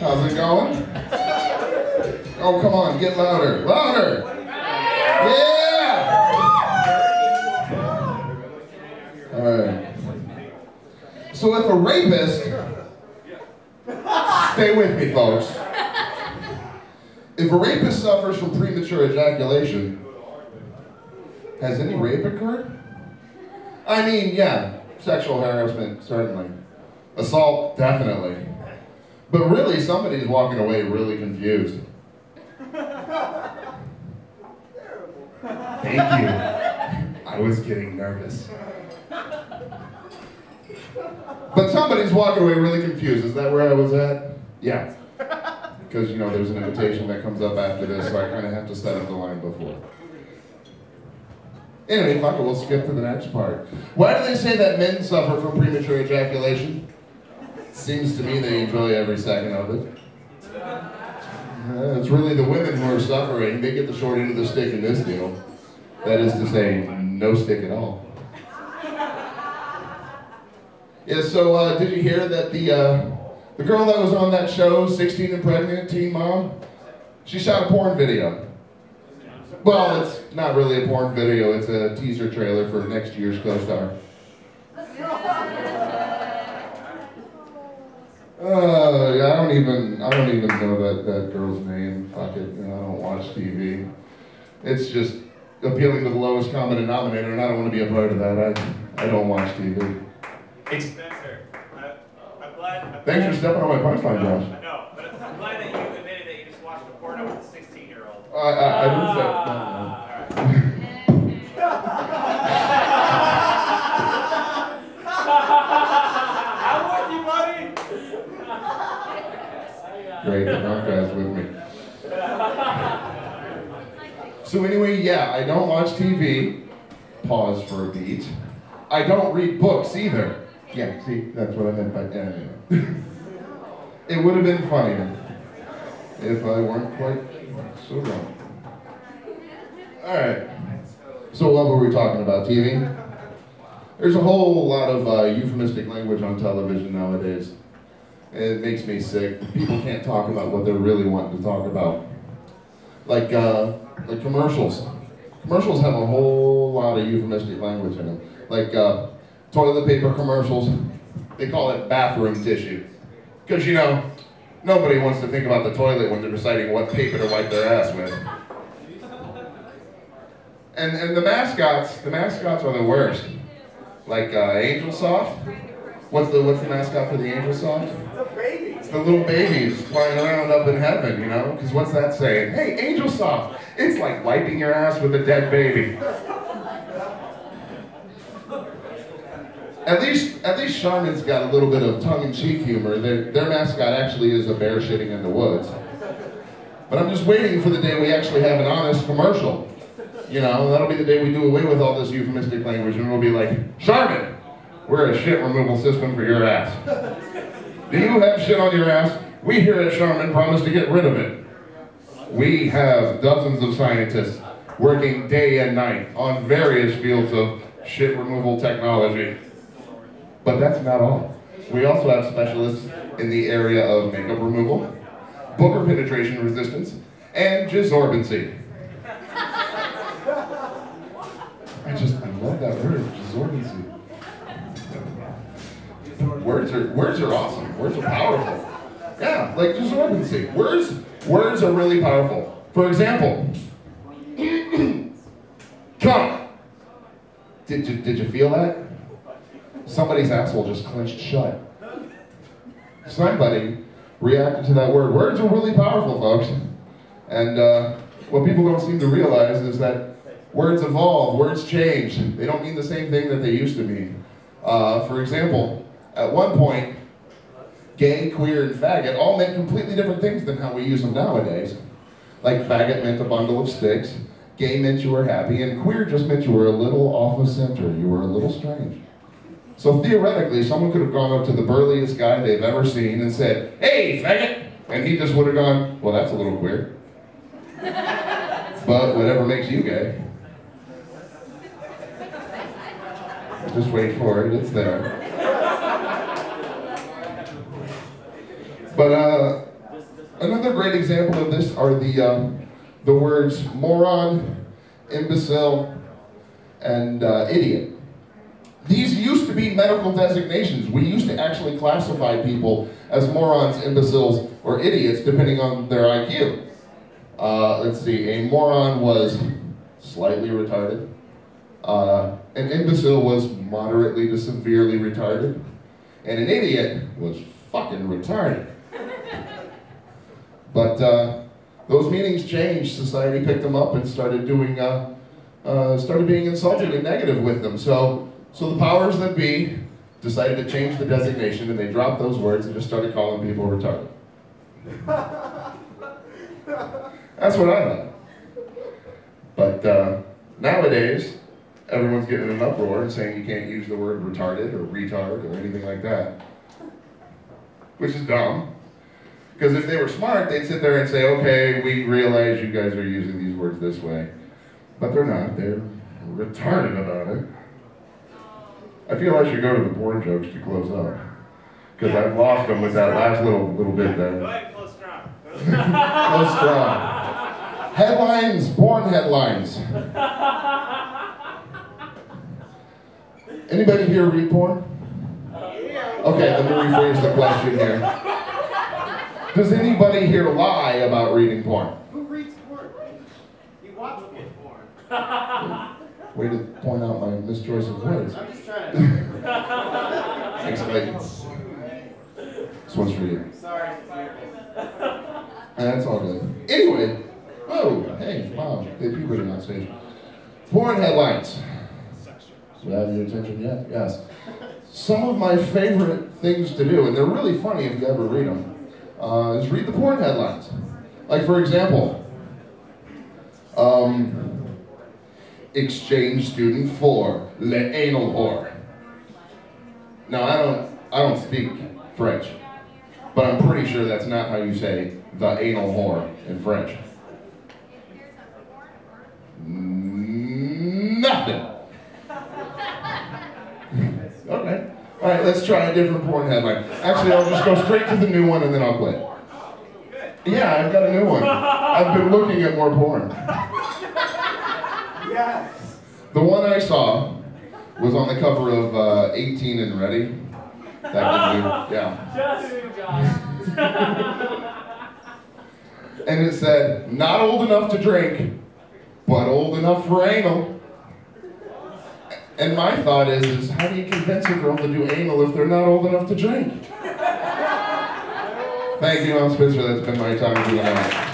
How's it going? Oh, come on, get louder. Louder! Yeah! Alright. So if a rapist, stay with me, folks. If a rapist suffers from premature ejaculation, has any rape occurred? I mean, yeah, sexual harassment, certainly. Assault, definitely. But really, somebody's walking away really confused. Thank you. I was getting nervous. But somebody's walking away really confused. Is that where I was at? Yeah. Because, you know, there's an invitation that comes up after this, so I kind of have to set up the line before. Anyway, fuck it, we'll skip to the next part. Why do they say that men suffer from premature ejaculation? Seems to me they enjoy every second of it. It's really the women who are suffering. They get the short end of the stick in this deal. That is to say, no stick at all. Yeah, so did you hear that the girl that was on that show, 16 and Pregnant, Teen Mom, she shot a porn video. Well, it's not really a porn video, it's a teaser trailer for next year's co-star. I don't even know that girl's name. Fuck it, you know, I don't watch TV. It's just appealing to the lowest common denominator, and I don't want to be a part of that. I don't watch TV. Spencer, I'm glad. Thanks for stepping on my punchline, Josh. I know, but I'm glad that you admitted that you just watched a porno with a 16-year-old. I didn't say. No. I'm with you, buddy. Great, the drunk guy's with me. So anyway, yeah, I don't watch TV. Pause for a beat. I don't read books either. Yeah, see, that's what I meant by anyway. It would have been funnier if I weren't quite so wrong. Alright, so what were we talking about, TV? There's a whole lot of euphemistic language on television nowadays. It makes me sick. People can't talk about what they're really wanting to talk about. Like commercials. Commercials have a whole lot of euphemistic language in them. Like toilet paper commercials, they call it bathroom tissue. Because, you know, nobody wants to think about the toilet when they're deciding what paper to wipe their ass with. And the mascots are the worst. Like Angel Soft. What's the mascot for the Angel Soft? It's the little babies flying around up in heaven, you know? Because what's that saying? Hey, Angel Soft! It's like wiping your ass with a dead baby. At least Charmin's got a little bit of tongue-in-cheek humor. Their mascot actually is a bear shitting in the woods. But I'm just waiting for the day we actually have an honest commercial. You know, that'll be the day we do away with all this euphemistic language, and it'll be like, Charmin, we're a shit removal system for your ass. Do you have shit on your ass? We here at Charmin promise to get rid of it. We have dozens of scientists working day and night on various fields of shit removal technology. But that's not all. We also have specialists in the area of makeup removal, booger penetration resistance, and jizzorbency. I love that word, jizzorbency. Words are awesome. Words are powerful. Yeah, like jizzorbency. Words are really powerful. For example, come. Did you feel that? Somebody's asshole just clenched shut. Somebody reacted to that word. Words are really powerful, folks. And what people don't seem to realize is that words evolve, words change. They don't mean the same thing that they used to mean. For example, at one point, gay, queer, and faggot all meant completely different things than how we use them nowadays. Like faggot meant a bundle of sticks, gay meant you were happy, and queer just meant you were a little off the center, you were a little strange. So theoretically, someone could have gone up to the burliest guy they've ever seen and said, "Hey, faggot!" And he just would have gone, "Well, that's a little queer." But whatever makes you gay. Just wait for it, it's there. But Another great example of this are the words moron, imbecile, and idiot. These used to be medical designations. We used to actually classify people as morons, imbeciles, or idiots depending on their IQ. Let's see, a moron was slightly retarded. An imbecile was moderately to severely retarded. And an idiot was fucking retarded. But those meanings changed. Society picked them up and started doing, started being insulting and negative with them. So the powers that be decided to change the designation, and they dropped those words and just started calling people retarded. That's what I thought. But nowadays, everyone's getting in an uproar and saying you can't use the word retarded or retard or anything like that. Which is dumb. Because if they were smart, they'd sit there and say, okay, we realize you guys are using these words this way. But they're not. They're retarded about it. I feel I should go to the porn jokes to close up. Because I've lost them with that last little bit there. Go ahead, close strong. Close strong. Headlines, porn headlines. Anybody here read porn? Okay, let me rephrase the question here. Does anybody here lie about reading porn? Who reads porn? You watch porn. Way to point out my mischoice of words. I'm just trying to. Thanks, Clayton. This one's for you. Sorry. That's all good. Anyway, oh, hey, wow, they puberty on stage. Porn headlines. Do I have your attention yet? Yes. Some of my favorite things to do, and they're really funny if you ever read them, is read the porn headlines. Like, for example, exchange student for le anal whore. Now, I don't speak French, but I'm pretty sure that's not how you say the anal whore in French. Nothing. Okay. All right, let's try a different porn headline. Actually, I'll just go straight to the new one and then I'll quit. Yeah, I've got a new one. I've been looking at more porn. Yes. The one I saw was on the cover of 18 and Ready. That would be, yeah. And it said, not old enough to drink, but old enough for anal. And my thought is how do you convince a girl to do anal if they're not old enough to drink? Thank you, I'm Spencer. That's been my time for the night.